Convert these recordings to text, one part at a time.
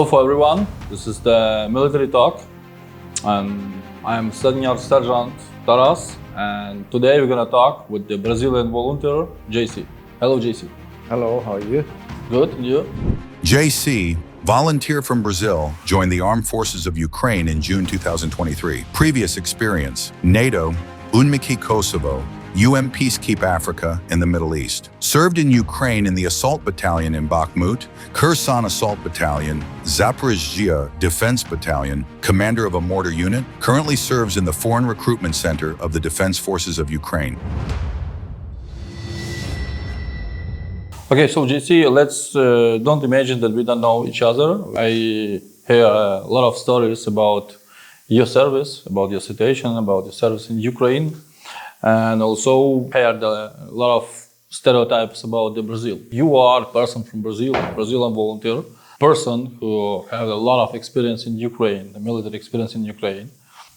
Hello for everyone, this is the military talk. I'm Senior Sergeant Taras, and today we're gonna talk with the Brazilian volunteer, JC. Hello, JC. Hello, how are you? Good, and you? JC, volunteer from Brazil, joined the Armed Forces of Ukraine in June 2023. Previous experience, NATO, UNMIKI Kosovo, Peacekeep Africa, and the Middle East. Served in Ukraine in the Assault Battalion in Bakhmut, Kherson Assault Battalion, Zaporizhia Defense Battalion, commander of a mortar unit, currently serves in the Foreign Recruitment Center of the Defense Forces of Ukraine. Okay, so JC, let's don't imagine that we don't know each other. I hear a lot of stories about your service, about your situation, about your service in Ukraine. And also heard a lot of stereotypes about the Brazil. You are a person from Brazil, Brazilian volunteer, person who has a lot of experience in Ukraine, the military experience in Ukraine.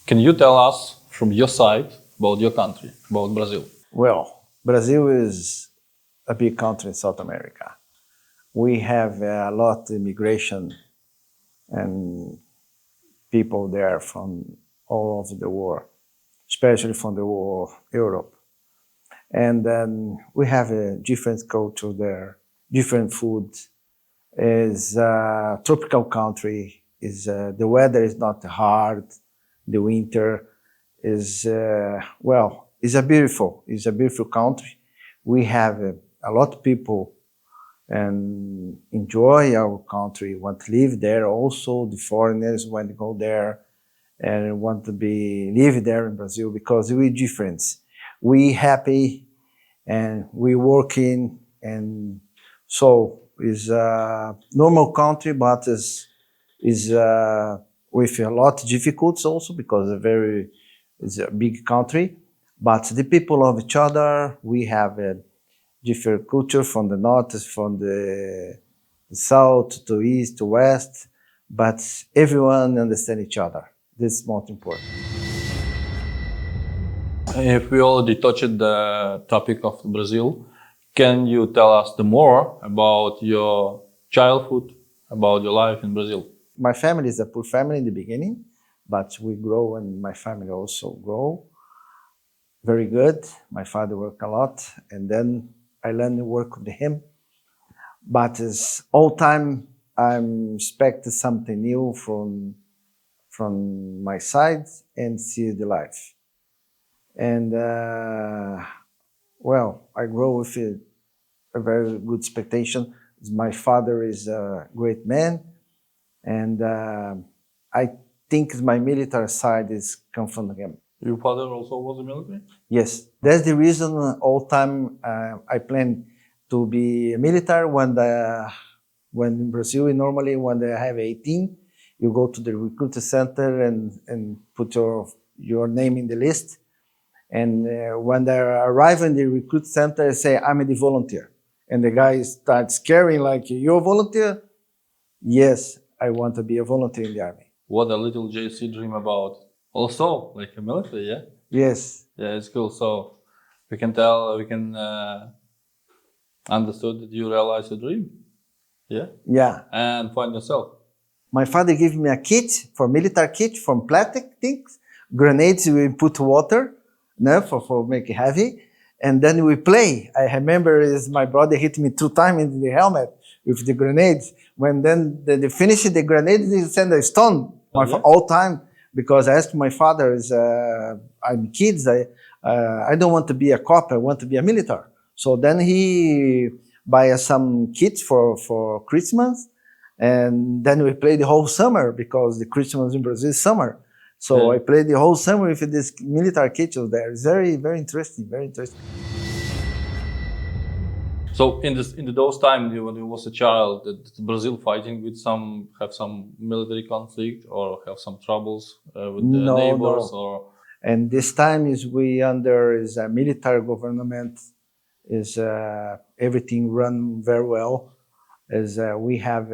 Can you tell us from your side about your country, about Brazil? Well, Brazil is a big country in South America. We have a lot of immigration and people there from all over the world, especially from the war of Europe. And then we have a different culture there, different food. It's a tropical country. The weather is not hard. The winter is, it's a beautiful country. We have a lot of people and enjoy our country, want to live there. Also, the foreigners want to go there and want to live there in Brazil because we're different. We happy and we working, and so it's a normal country, but is with a lot of difficulties also because it's a big country. But the people love each other. We have a different culture from the north, from the south to east to west, but everyone understands each other. This is most important. If we already touched the topic of Brazil, can you tell us more about your childhood, about your life in Brazil? My family is a poor family in the beginning, but we grow and my family also grow very good. My father worked a lot and then I learned to work with him. But it's all time I'm expecting something new from my side and see the life. And I grow with a very good expectation. My father is a great man, and I think my military side is come from him. Your father also was in the military? Yes, that's the reason all time I plan to be a military when in Brazil normally when they have 18. You go to the recruiter center and put your name in the list. And when they arrive in the recruit center, they say, I'm a volunteer. And the guy starts caring like, you're a volunteer? Yes, I want to be a volunteer in the army. What a little JC dream about. Also, like a military, yeah? Yes. Yeah, it's cool. So we can understood that you realized your dream. Yeah? Yeah. And find yourself. My father gave me a kit, military kit from plastic things, grenades we put water, for make it heavy, and then we play. I remember my brother hit me 2 times in the helmet with the grenades. When then they finished the grenades, they send a stone all time because I asked my father, I'm kids, I don't want to be a cop, I want to be a military. So then he buy some kits for Christmas. And then we played the whole summer because the Christmas in Brazil is summer. So I played the whole summer with this military kit there. It's very, very interesting, very interesting. So in those times when you was a child, did Brazil fighting with have some military conflict or have some troubles with the neighbors? No. Or? And this time we under a military government, everything run very well. We have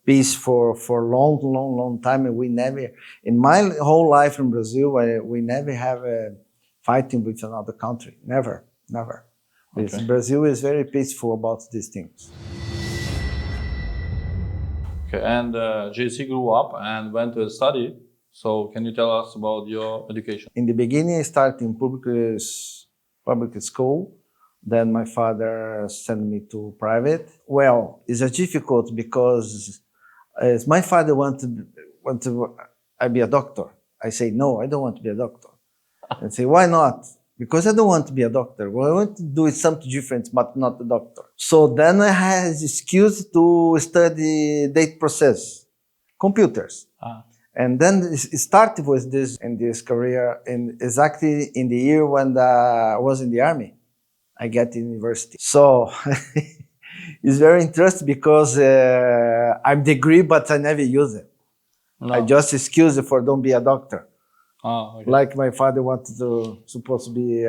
peace for long time, and we never, in my whole life in Brazil, we never have fighting with another country. Never. Okay. Brazil is very peaceful about these things. Okay, and JC grew up and went to study. So can you tell us about your education? In the beginning, I started in public school. Then my father sent me to private. Well, it's difficult because my father wanted I be a doctor. I say, no, I don't want to be a doctor. And say, why not? Because I don't want to be a doctor. Well, I want to do something different, but not a doctor. So then I had the skills to study data process, computers. And then it started with this career exactly in the year when I was in the army. I get to university. So it's very interesting because I'm degree, but I never use it. No. I just excuse it for don't be a doctor. Okay. Like my father want to be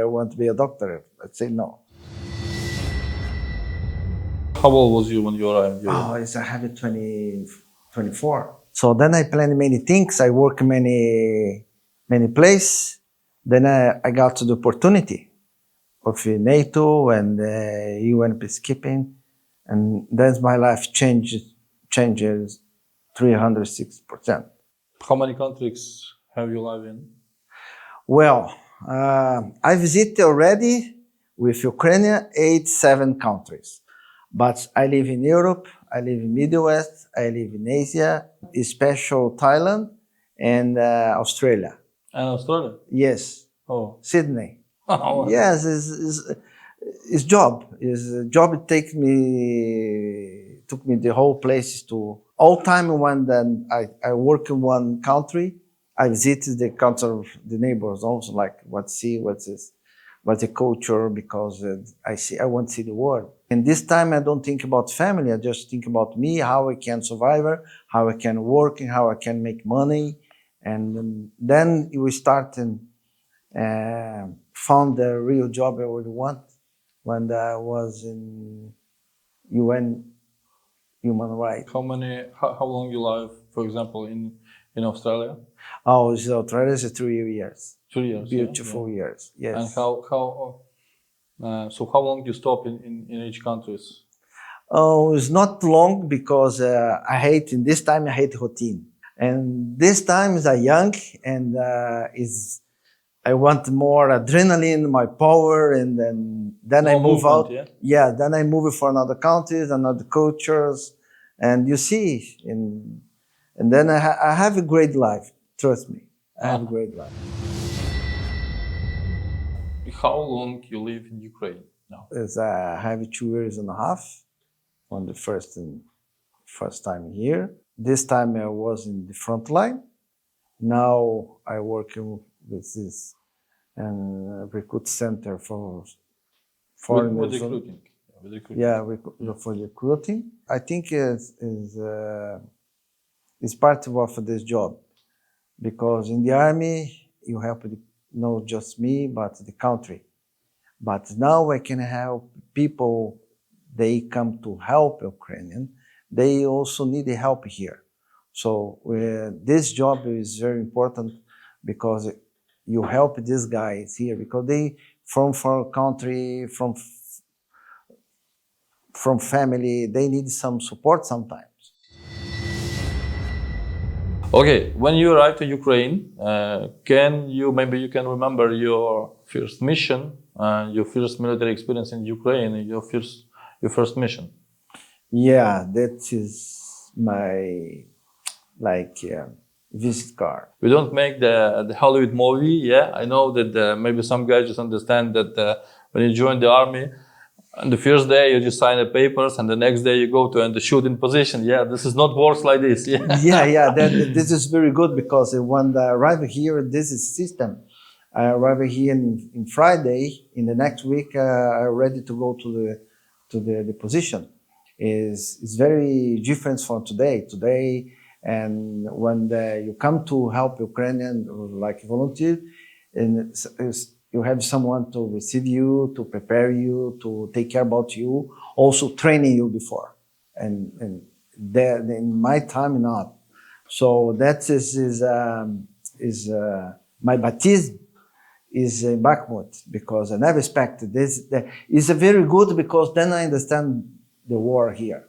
a doctor. I say no. How old was you when you arrived? I have it 24. So then I planned many things. I work many places. Then I got to the opportunity of NATO and UN peacekeeping, and then my life changes 360%. How many countries have you lived in? Well, I visited already with Ukraine 7 countries, but I live in Europe, I live in Midwest, I live in Asia, especially Thailand and Australia. And Australia? Yes. Oh. Sydney. Oh. Yes, it's job. It took me the whole places to all time when then I work in one country. I visited the country of the neighbors also, like what's the culture, because I want to see the world. And this time I don't think about family. I just think about me, how I can survive, how I can work, and how I can make money. And then we start and found the real job I would want when I was in UN human rights. How long you live, for example, in Australia? Oh, so Australia is 3 years. 3 years. Beautiful years. Yes. And so how long you stop in each countries? Oh, it's not long because in this time I hate routine. And this time is young and I want more adrenaline, my power, and then I move out. Yeah, then I move for another countries, another cultures, and you see, and then I have a great life. Trust me, I have a great life. How long you live in Ukraine now? I have 2 years and a half on the first time here. This time I was in the front line. Now I working with this recruit center for foreigners. With recruiting. Yeah, for recruiting. I think it's part of this job, because in the army you help not just me but the country. But now I can help people. They come to help Ukrainian. They also need the help here. So this job is very important because you help these guys here because they from country, from family, they need some support sometimes. Okay, when you arrived to Ukraine, maybe you can remember your first mission, your first military experience in Ukraine, your first mission? Yeah, that is my visit card. We don't make the Hollywood movie. Yeah, I know that maybe some guys just understand that when you join the army, on the first day you just sign the papers, and the next day you go to the shooting position. Yeah, this is not works like this. Yeah, yeah. This is very good because when I arrive here, this is system. I arrive here in Friday. In the next week, I'm ready to go to the position. Is very different from today. Today, and when you come to help Ukrainian like volunteer, and you have someone to receive you, to prepare you, to take care about you, also training you before. And in my time, not. So that is my baptism is in Bakhmut, because I never expected this. It's very good because then I understand the war here.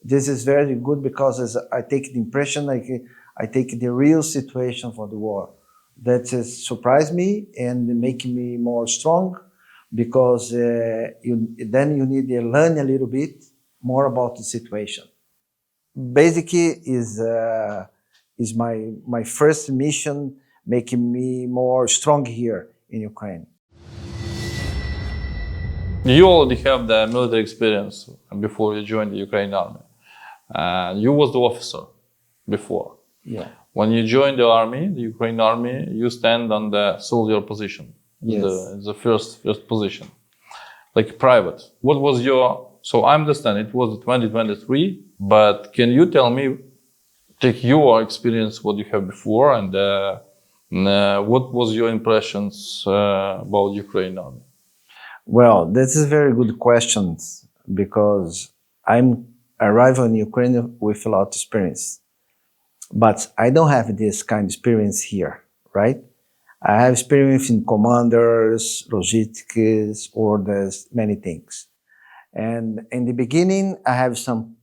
This is very good because as I take the impression, I take the real situation for the war. That has surprised me and making me more strong because then you need to learn a little bit more about the situation. Basically, is my first mission making me more strong here in Ukraine. You already have the military experience before you joined the Ukrainian army. You was the officer before. Yeah. When you joined the army, the Ukrainian army, you stand on the soldier position. Yes. The first position, like private. What was your? So I understand it was 2023, but can you tell me, take your experience, what you have before, and what was your impressions about Ukrainian army? Well, this is very good questions because I'm arriving in Ukraine with a lot of experience, but I don't have this kind of experience here, right? I have experience in commanders, logistics, orders, many things. And in the beginning, I have some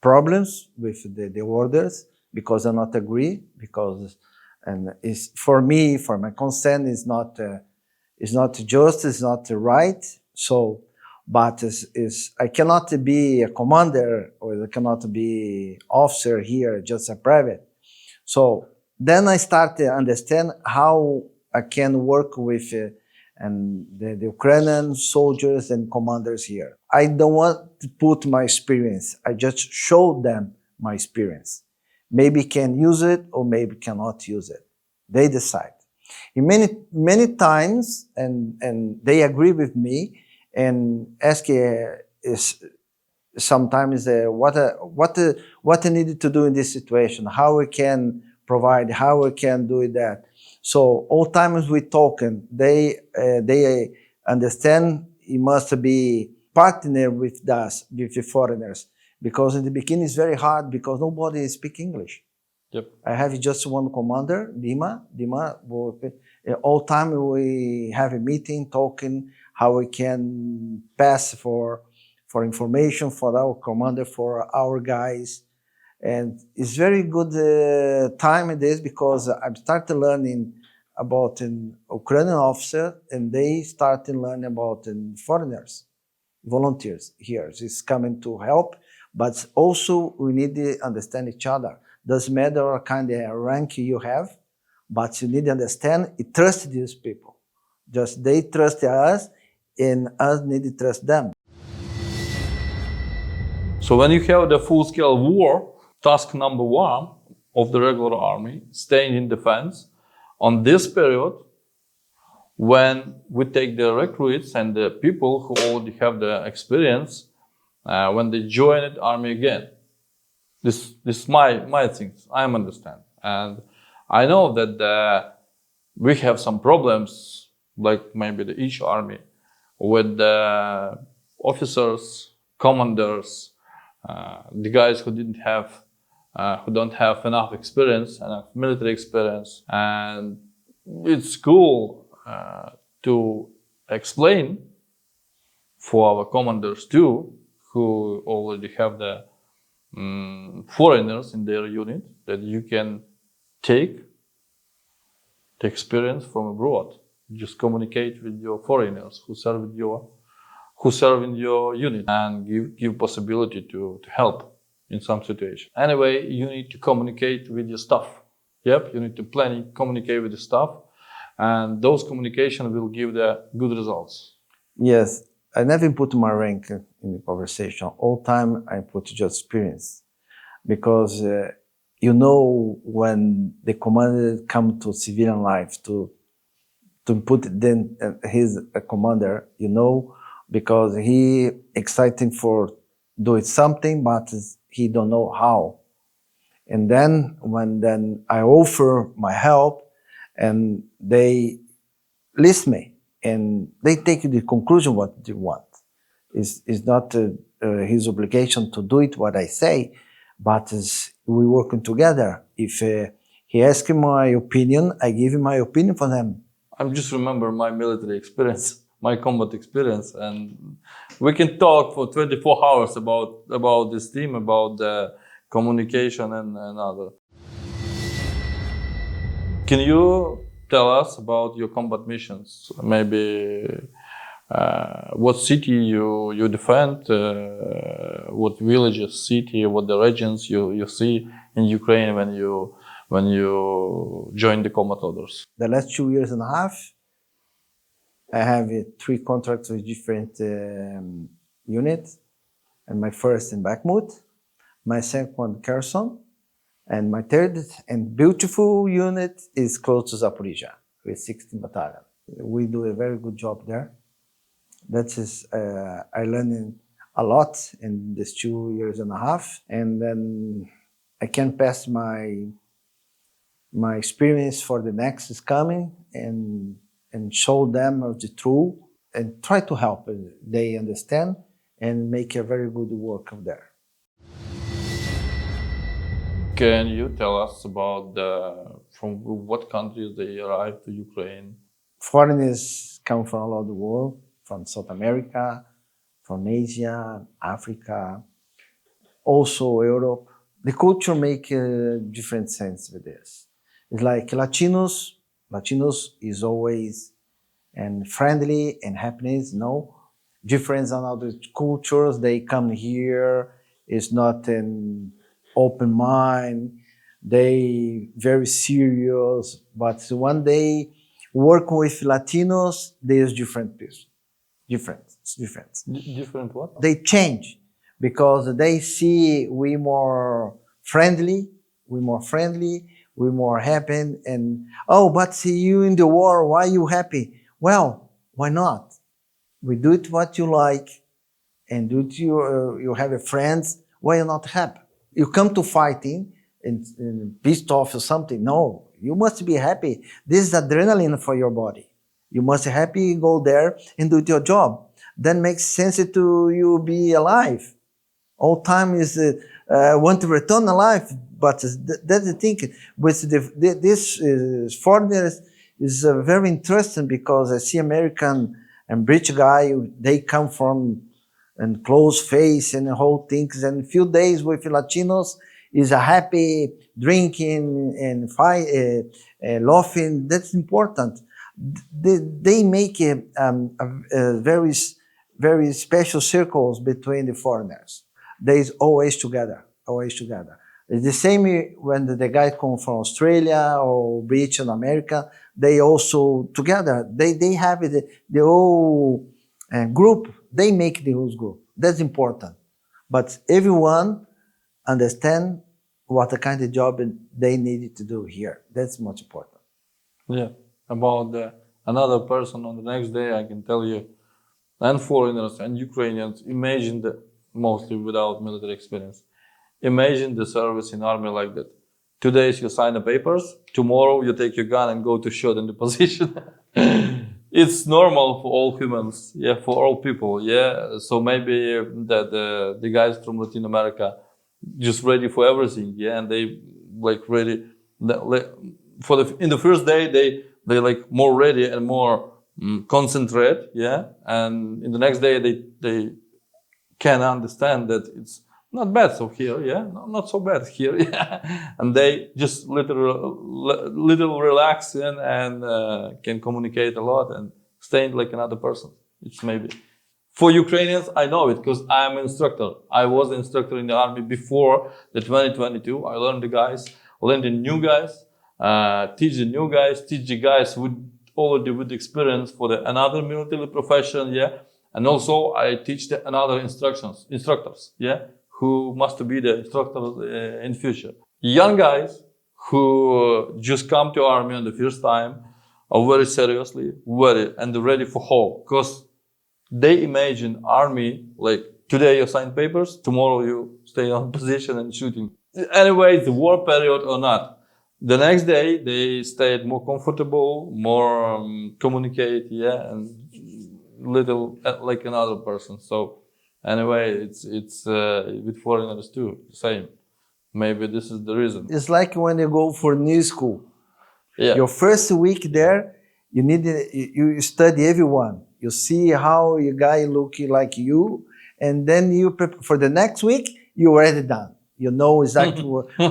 problems with the orders because I not agree because, and it's for me, for my consent, is not just, it's not right. So, but I cannot be a commander or I cannot be officer here, just a private. So then I start to understand how I can work with and the Ukrainian soldiers and commanders here. I don't want to put my experience. I just show them my experience. Maybe can use it or maybe cannot use it. They decide. In many times, and they agree with me and ask sometimes what I needed to do in this situation, how we can provide, how we can do that. So all times we talking, they understand it must be partner with us, with the foreigners, because in the beginning it's very hard because nobody speaks English. Yep. I have just one commander, Dima. All time we have a meeting talking how we can pass for information for our commander, for our guys. And it's very good time in this because I started learning about an Ukrainian officer and they started learning about foreigners, volunteers here. It's coming to help, but also we need to understand each other. Doesn't matter what kind of rank you have, but you need to understand, you trust these people. Just they trust us and us need to trust them. So when you have the full-scale war, task number one of the regular army, staying in defense, on this period, when we take the recruits and the people who already have the experience, when they join the army again. This is my things, I understand. And I know that we have some problems, like maybe each army, with the officers, commanders, the guys who don't have enough experience, enough military experience. And it's cool to explain for our commanders too, who already have the foreigners in their unit, that you can take the experience from abroad. Just communicate with your foreigners who serve in your unit and give possibility to help in some situation. Anyway, you need to communicate with your staff. Yep, you need to communicate with the staff, and those communication will give the good results. Yes, I never put my rank in the conversation. All time I put just experience, because when the commander come to civilian life to put then his commander, because he exciting for doing something, but he don't know how. And then when I offer my help, and they listen me, and they take the conclusion what they want. It's not his obligation to do it what I say, but we working together. If he asks my opinion, I give him my opinion for them. I just remember my military experience my combat experience, and we can talk for 24 hours about this team, about the communication and other. Can you tell us about your combat missions? Maybe what city you defend, what villages, city, what the regions you see in Ukraine when you join the combat orders? The last 2 years and a half, I have 3 contracts with different units, and my first in Bakhmut, my second one Kherson, and my third and beautiful unit is close to Zaporizhia with 16 battalion. We do a very good job there. That is, I learned a lot in these 2 years and a half, and then I can pass my experience for the next is coming and show them of the truth and try to help they understand and make a very good work of there. Can you tell us about from what countries they arrived to Ukraine? Foreigners come from all over the world, from South America, from Asia, Africa, also Europe. The culture make a different sense with this. It's like Latinos is always and friendly and happiness, no? Difference on other cultures, they come here, it's not an open mind, they very serious, but when they work with Latinos, there's different people. Different what? They change because they see we more friendly, we more happy, and oh, but see you in the war, why you happy? Well, why not? We do it what you like, and do it you have a friends, why you not happy? You come to fighting and pissed off or something. No, you must be happy. This is adrenaline for your body. You must be happy, go there and do your job. Then makes sense to you be alive. All time is want to return alive, but that's the thing. With this foreigners is very interesting because I see American and British guy, they come from and close face and the whole things, and few days with Latinos is a happy drinking and fight, laughing. That's important. They make a very, very special circles between the foreigners. They is always together, always together. It's the same when the guy come from Australia or British and America. They also together. They have the whole group. They make the whole group. That's important. But everyone understand what the kind of job they needed to do here. That's much important. Yeah. About another person on the next day, I can tell you, and foreigners and Ukrainians, imagine mostly without military experience. Imagine the service in army like that. 2 days you sign the papers, tomorrow you take your gun and go to shoot in the position. It's normal for all humans, yeah, for all people, yeah. So maybe the guys from Latin America just ready for everything, yeah, and they like ready in the first day they like more ready and more concentrate, yeah, and in the next day they can understand that it's not bad so here, yeah, not so bad here, yeah, and they just little relax and can communicate a lot and stay like another person. It's maybe for Ukrainians, I know it because I am an instructor. I was an instructor in the army before the 2022. I learned the new guys, teach the new guys, teach the guys already with experience for another military profession, yeah, and also I teach another instructors, yeah, who must be the instructors in future. Young guys who just come to army on the first time are very seriously and ready for whole, because they imagine army like today you sign papers, tomorrow you stay on position and shooting. Anyway, the war period or not. The next day they stayed more comfortable, more communicate, yeah, and little like another person. So anyway, it's with foreigners too, same. Maybe this is the reason. It's like when you go for new school. Yeah. Your first week there, you study everyone. You see how your guy looking like you, and then you for the next week, you're already done. You know exactly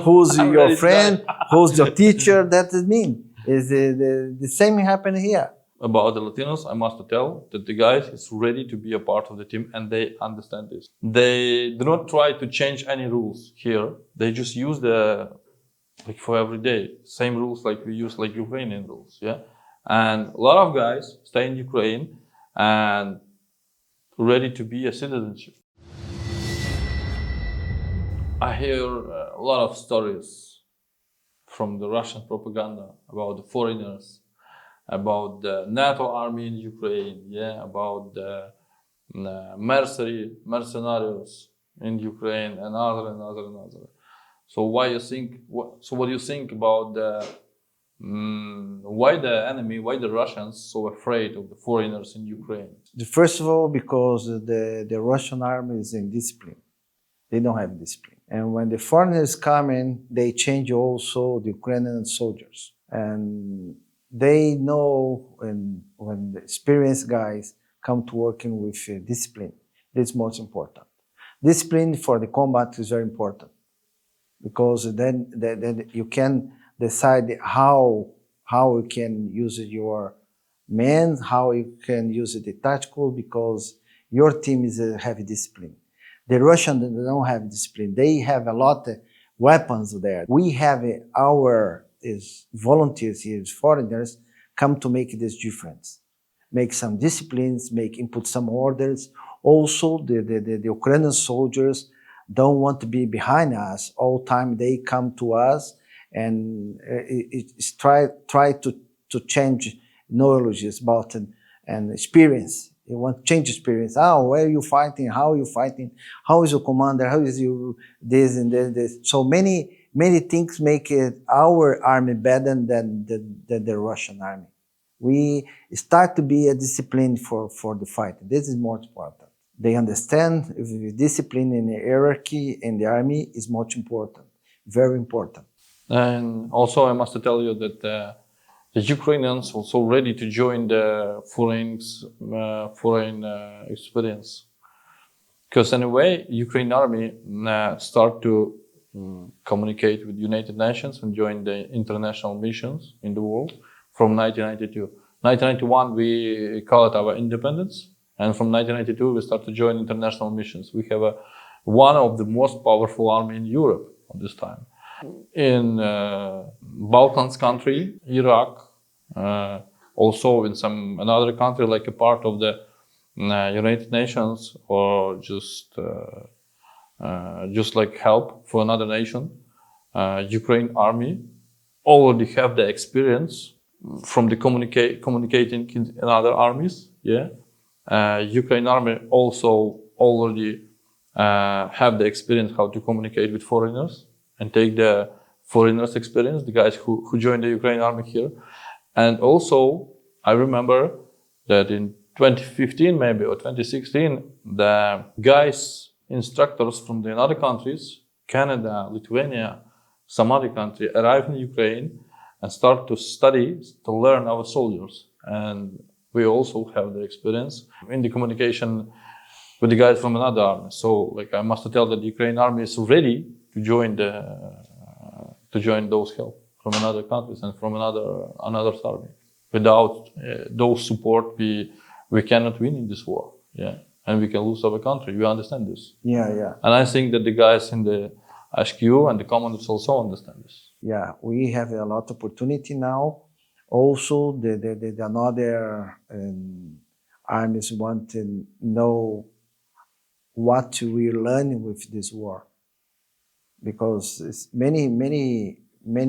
who's I'm your ready to friend, die. who's your teacher. That is mean. Is the same happen here? About the Latinos, I must tell that the guys is ready to be a part of the team and they understand this. They do not try to change any rules here. They just use the, like for every day, same rules like we use like Ukrainian rules, yeah? And a lot of guys stay in Ukraine and ready to be a citizenship. I hear a lot of stories from the Russian propaganda about the foreigners, about the NATO army in Ukraine, yeah, about the mercenaries in Ukraine and other. So why you think? So what do you think about the why the enemy, why the Russians so afraid of the foreigners in Ukraine? First of all, because the Russian army is indisciplined. They don't have discipline. And when the foreigners come in, they change also the Ukrainian soldiers. And they know when the experienced guys come to working with discipline, that's most important. Discipline for the combat is very important because then you can decide how you can use your men, how you can use the tactical, because your team is a heavy discipline. The Russians don't have discipline. They have a lot of weapons there. We have our volunteers here, foreigners, come to make this difference. Make some disciplines, input some orders. Also, the Ukrainian soldiers don't want to be behind us all the time. They come to us and try to change knowledge about and experience. They want to change experience. Where are you fighting? How are you fighting? How is your commander? How is you this and this? So many things make our army better than the Russian army. We start to be a discipline for the fight. This is more important. They understand discipline in the hierarchy in the army is much important, very important. And also, I must tell you that the Ukrainians also ready to join the foreign experience, because anyway, Ukrainian army start to communicate with United Nations and join the international missions in the world from 1992. 1991 we call it our independence, and from 1992 we start to join international missions. We have one of the most powerful army in Europe at this time. In Balkans country, Iraq, also in another country like a part of the United Nations, or just like help for another nation. Ukraine army already have the experience from the communicating in other armies. Yeah, Ukraine army also already have the experience how to communicate with foreigners and take the foreigners' experience, the guys who joined the Ukraine army here. And also, I remember that in 2015 maybe or 2016, the guys, instructors from the other countries, Canada, Lithuania, some other country, arrived in Ukraine and start to study, to learn our soldiers. And we also have the experience in the communication with the guys from another army. So, like, I must tell that the Ukraine army is ready to join those help from another countries and from another army. Without those support, we cannot win in this war. Yeah, and we can lose our country. You understand this? Yeah. And I think that the guys in the HQ and the commanders also understand this. Yeah, we have a lot of opportunity now. Also, the another armies want to know what we learn with this war, because it's many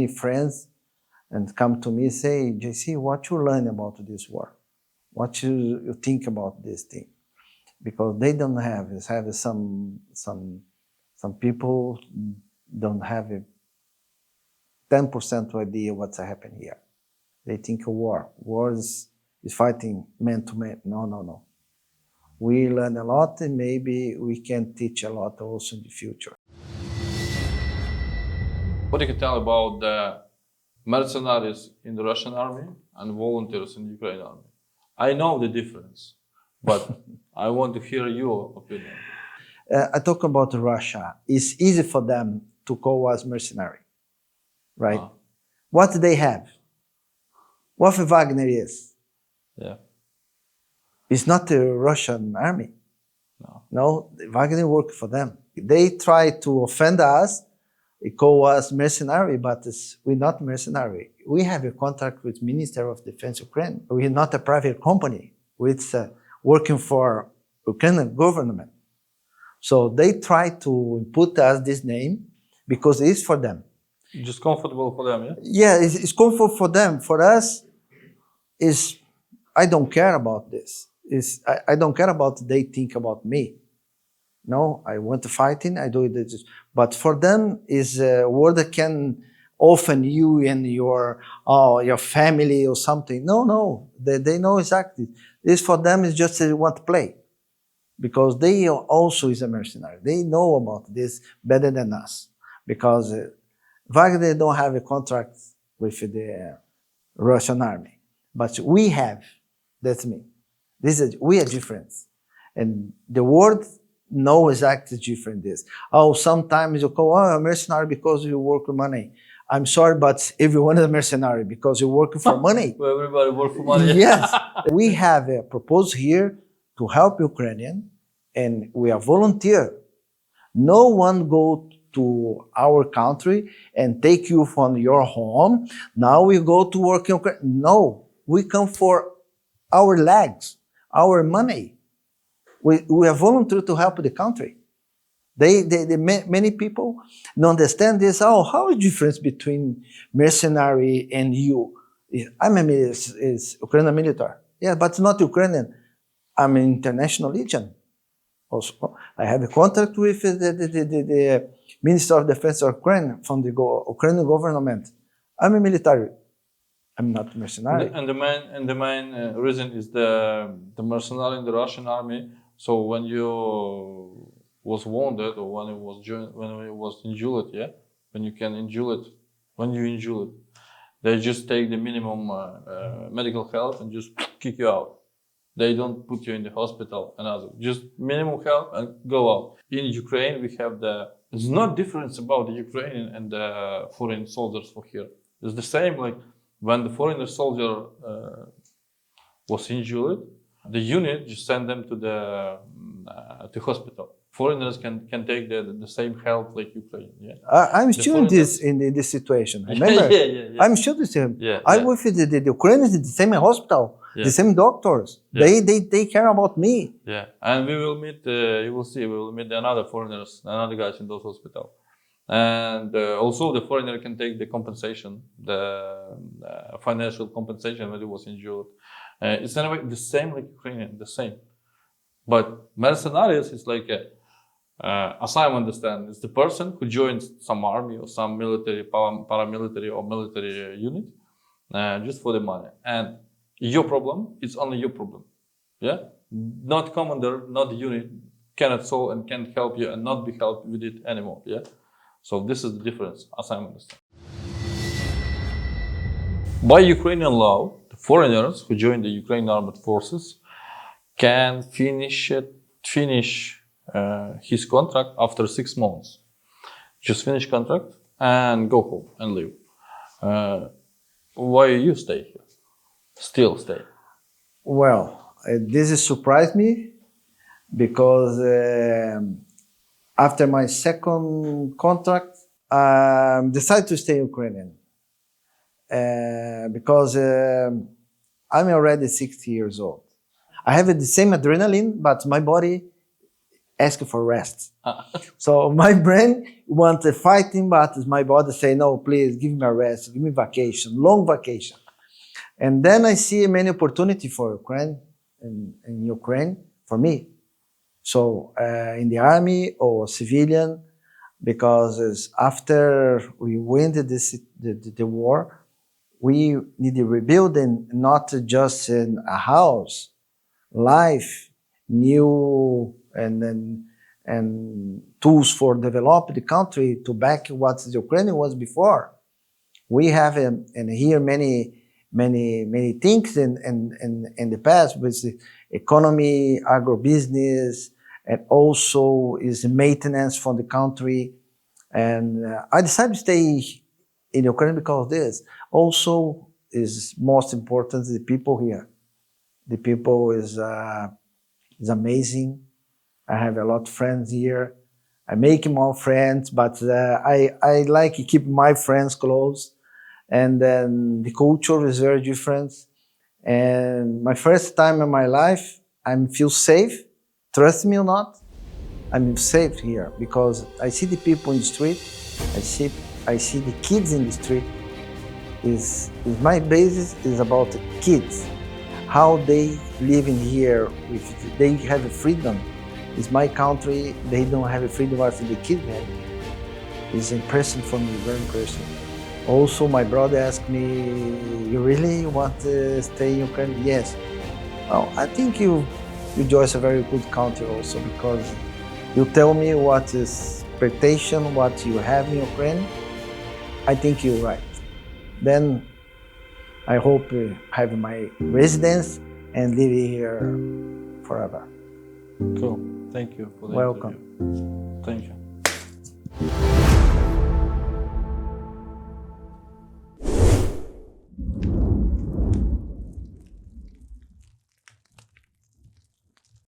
friends and come to me and say, JC, what you learn about this war? What you think about this thing? Because they don't have some people don't have a 10% idea what's happening here. They think a war is fighting man to man. No. We learn a lot, and maybe we can teach a lot also in the future. What you can tell about the mercenaries in the Russian army and volunteers in the Ukraine army? I know the difference. But I want to hear your opinion. I talk about Russia. It's easy for them to call us mercenary, right? What they have? What Wagner is? Yeah. It's not the Russian army. No. No, Wagner work for them. They try to offend us. They call us mercenary, but we're not mercenary. We have a contract with Minister of Defense Ukraine. We're not a private company. We're working for Ukrainian government. So they try to put us this name because it's for them. Just comfortable for them, yeah? Yeah, it's comfort for them. For us, I don't care about this. I don't care about they think about me. No, I want to fighting, I do it. But for them, is a word that can offend you and your family or something. No, they know exactly. This for them is just they want to play. Because they also is a mercenary. They know about this better than us. Because Wagner don't have a contract with the Russian army. But we have. That's me. We are different. And the world know exactly different this. Sometimes you call a mercenary because you work for money. I'm sorry, but everyone is a mercenary because you work for money. Well, everybody work for money. Yes. We have a proposal here to help Ukrainian, and we are volunteer. No one go to our country and take you from your home. Now we go to work in Ukraine. No, we come for our legs, our money. We are volunteer to help the country. Many people don't understand this. How is the difference between mercenary and you? I'm is Ukrainian military. Yeah, but it's not Ukrainian. I'm an international legion. Also, I have a contract with the Minister of Defense of Ukraine from the Ukrainian government. I'm a military. I'm not mercenary. And the main reason is the mercenary in the Russian army. So when you was wounded or when you was injured, yeah, when you injured, they just take the minimum medical help and just kick you out. They don't put you in the hospital and just minimum help and go out. In Ukraine, we have there's no difference about the Ukrainian and the foreign soldiers for here. It's the same, like when the foreign soldier was injured, the unit just send them to the hospital. Foreigners can take the same help like Ukraine. Yeah. I'm sure in this situation. Remember? Yeah. I'm sure the same. Yeah, I work with the Ukrainians in the same hospital, the same doctors. Yeah. They care about me. Yeah, and we will meet. You will see. We will meet another foreigners, another guys in those hospitals. And also the foreigner can take the compensation, the financial compensation when he was injured. It's anyway the same like Ukrainian, the same. But mercenaries is like as I understand, it's the person who joins some army or some military, paramilitary or military unit just for the money. And your problem is only your problem. Yeah, not commander, not the unit cannot solve and can't help you and not be helped with it anymore. Yeah. So this is the difference, as I understand. By Ukrainian law, the foreigners who join the Ukrainian armed forces can finish his contract after 6 months. Just finish contract and go home and leave. Why you stay here? Still stay? Well, this has surprised me because after my second contract, I decided to stay Ukrainian because I'm already 60 years old. I have the same adrenaline, but my body asks for rest. So my brain wants fighting, but my body say, no, please give me a rest, give me vacation, long vacation. And then I see many opportunity for Ukraine, in Ukraine, for me. So in the army or civilian, because after we win the war, we need to rebuild and not just in a house, life, new and tools for develop the country to back what the Ukraine was before. We have and here many things in the past, but economy, agribusiness, and also is maintenance for the country. And I decided to stay in Ukraine because of this. Also, is most important the people here. The people is amazing. I have a lot of friends here. I make more friends, but I like to keep my friends close. And then the culture is very different. And my first time in my life, I feel safe. Trust me or not, I'm safe here because I see the people in the street. I see the kids in the street. Is my basis is about the kids, how they live in here. If they have a freedom, it's my country. They don't have a freedom what the kids have. It's impressive for me, very impressive. Also, my brother asked me, "You really want to stay in Ukraine?" Yes. Well, I think you choose a very good country also because you tell me what is expectation, what you have in Ukraine. I think you're right. Then I hope I have my residence and live here forever. Cool. Thank you for the Welcome. interview. Thank you.